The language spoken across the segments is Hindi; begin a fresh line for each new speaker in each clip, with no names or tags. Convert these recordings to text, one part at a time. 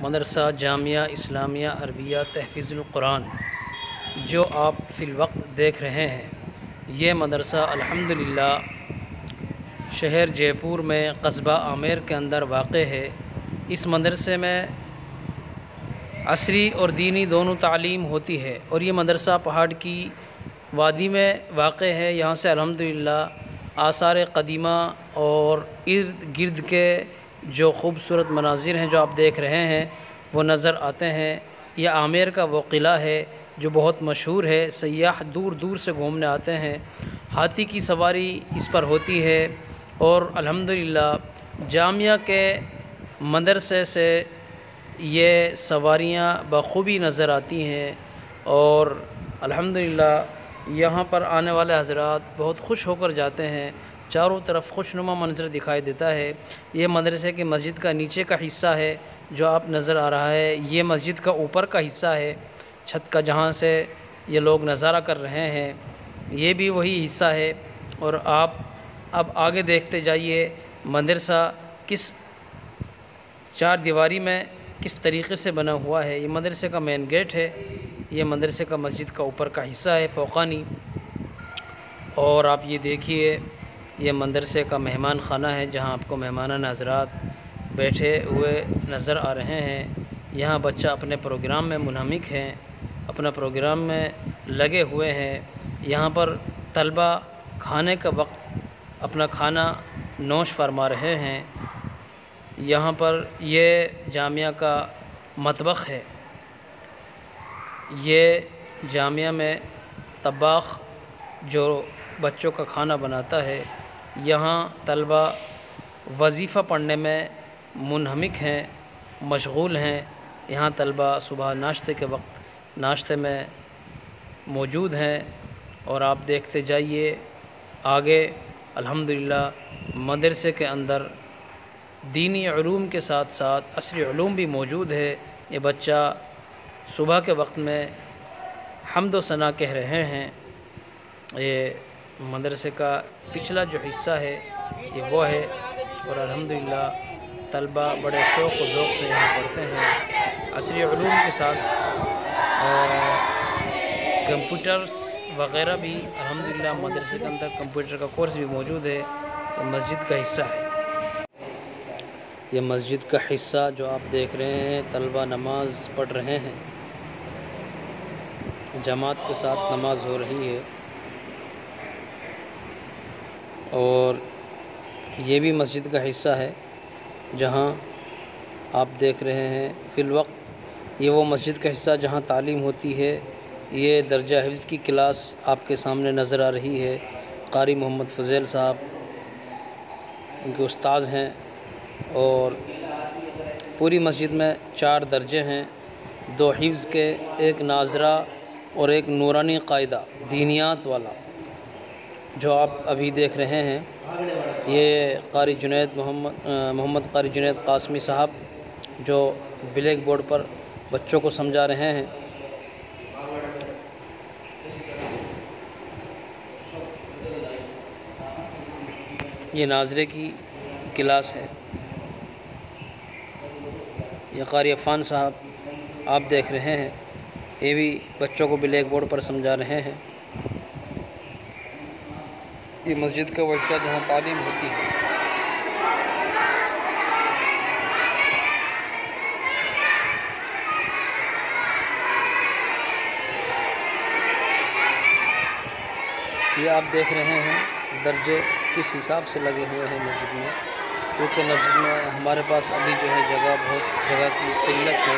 मदरसा जामिया इस्लामिया अरबिया तहफ़ीज़ुल कुरान जो आप फ़िलवक्त देख रहे हैं, ये मदरसा अल्हम्दुलिल्लाह शहर जयपुर में कस्बा आमेर के अंदर वाक़े है। इस मदरसे में असरी और दीनी दोनों तालीम होती है और ये मदरसा पहाड़ की वादी में वाक़े है। यहाँ से अल्हम्दुलिल्लाह आसार क़दीमा और इर्द गिर्द के जो ख़ूबसूरत मनाज़िर हैं जो आप देख रहे हैं वो नज़र आते हैं। यह आमेर का वो क़िला है जो बहुत मशहूर है, सयाह दूर दूर से घूमने आते हैं। हाथी की सवारी इस पर होती है और अल्हम्दुलिल्लाह जामिया के मदरसे से ये सवारियाँ बख़ूबी नज़र आती हैं और अल्हम्दुलिल्लाह यहाँ पर आने वाले हज़रात बहुत खुश होकर जाते हैं। चारों तरफ खुशनुमा मंज़र दिखाई देता है। ये मदरसे की मस्जिद का नीचे का हिस्सा है जो आप नज़र आ रहा है, ये मस्जिद का ऊपर का हिस्सा है छत का, जहाँ से ये लोग नज़ारा कर रहे हैं, ये भी वही हिस्सा है। और आप अब आगे देखते जाइए मदरसा किस चार दीवारी में किस तरीक़े से बना हुआ है। ये मदरसे का मेन गेट है, ये मदरसे का मस्जिद का ऊपर का हिस्सा है फ़ौक़ानी। और आप ये देखिए ये मदरसे का मेहमान खाना है जहाँ आपको मेहमानान हज़रात बैठे हुए नज़र आ रहे हैं। यहाँ बच्चा अपने प्रोग्राम में मुनहमिक हैं, अपना प्रोग्राम में लगे हुए हैं। यहाँ पर तलबा खाने का वक्त अपना खाना नोश फरमा रहे हैं। यहाँ पर ये जामिया का मतबख़ है। ये जामिया में तब्बाख़ जो बच्चों का खाना बनाता है। यहाँ तलबा वज़ीफ़ा पढ़ने में मुनहमिक हैं, मशगूल हैं। यहाँ तलबा सुबह नाश्ते के वक्त नाश्ते में मौजूद हैं। और आप देखते जाइए आगे अल्हम्दुलिल्लाह मदरसे के अंदर दीनी उलूम के साथ साथ असरी उलूम भी मौजूद है। ये बच्चा सुबह के वक्त में हम्द व सना कह रहे हैं। ये मदरसे का पिछला जो हिस्सा है ये वो है और अल्हम्दुलिल्लाह तलबा बड़े शौक़ व ज़ौक़ से यहाँ पढ़ते हैं। असरी उलूम के साथ कंप्यूटर्स वग़ैरह भी अल्हम्दुलिल्लाह मदरसे के अंदर कंप्यूटर का कोर्स भी मौजूद है। ये मस्जिद का हिस्सा है। ये मस्जिद का हिस्सा जो आप देख रहे हैं, तलबा नमाज़ पढ़ रहे हैं, जमात के साथ नमाज हो रही है। और ये भी मस्जिद का हिस्सा है जहाँ आप देख रहे हैं फ़िलवक्त ये वो मस्जिद का हिस्सा जहाँ तालीम होती है। ये दर्जा हिफ्ज़ की क्लास आपके सामने नज़र आ रही है। कारी मोहम्मद फ़ज़ैल साहब उनके उस्ताद हैं और पूरी मस्जिद में 4 दर्जे हैं, 2 हिफ्ज़ के, एक नाज़रा और एक नूरानी क़ायदा दीनियात वाला जो आप अभी देख रहे हैं। ये कारी जुनैद मोहम्मद कारी जुनैद क़ासमी साहब जो ब्लैक बोर्ड पर बच्चों को समझा रहे हैं। ये नाज़रे की क्लास है। ये कारी अफ़ान साहब आप देख रहे हैं, ये भी बच्चों को ब्लैक बोर्ड पर समझा रहे हैं। ये मस्जिद का वो हिस्सा जहाँ तालीम होती है। ये आप देख रहे हैं दर्जे किस हिसाब से लगे हुए हैं मस्जिद में, क्योंकि मस्जिद में हमारे पास अभी जो है जगह की किल्लत है,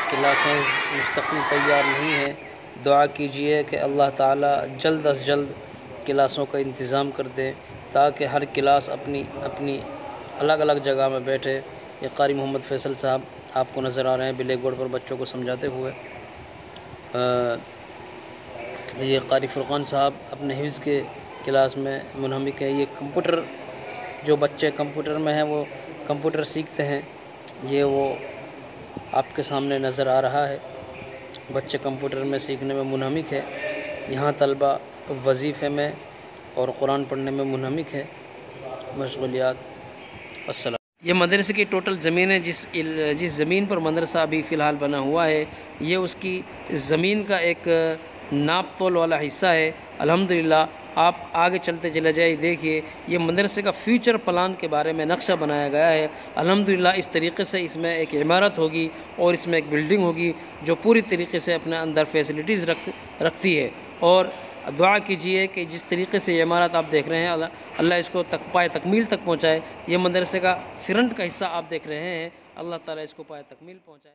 क्लासें मुस्तकिल तैयार नहीं है। दुआ कीजिए कि अल्लाह ताला जल्द अज़ जल्द क्लासों का इंतज़ाम कर दें ताकि हर क्लास अपनी अलग अलग जगह में बैठे। ये कारी मोहम्मद फ़ैसल साहब आपको नज़र आ रहे हैं ब्लैक बोर्ड पर बच्चों को समझाते हुए। ये कारी फ़ुरक़ान साहब अपने हिफ्ज़ के क्लास में मुनहमिक है। ये कंप्यूटर जो बच्चे कंप्यूटर में हैं वो कंप्यूटर सीखते हैं, ये वो आपके सामने नज़र आ रहा है। बच्चे कंप्यूटर में सीखने में मुनहमिक है। यहाँ तलबा वज़ीफ़े में और कुरान पढ़ने में मुनहमिक है। मशगूलियात। अस्सलाम। ये मदरसे की टोटल ज़मीन है, जिस ज़मीन पर मदरसा अभी फ़िलहाल बना हुआ है, ये उसकी ज़मीन का एक नाप तोल वाला हिस्सा है। अल्हम्दुलिल्लाह आप आगे चलते चले जाइए, देखिए ये मदरसे का फ्यूचर प्लान के बारे में नक्शा बनाया गया है। अल्हम्दुलिल्लाह इस तरीके से इसमें एक इमारत होगी और इसमें एक बिल्डिंग होगी जो पूरी तरीके से अपने अंदर फैसिलिटीज़ रखती है। और दुआ कीजिए कि जिस तरीके से ये इमारत आप देख रहे हैं, अल्लाह इसको पाए तकमील तक पहुँचाए। ये मदरसे का फ्रंट का हिस्सा आप देख रहे हैं, अल्लाह ताला इसको पाए तकमील पहुँचाए।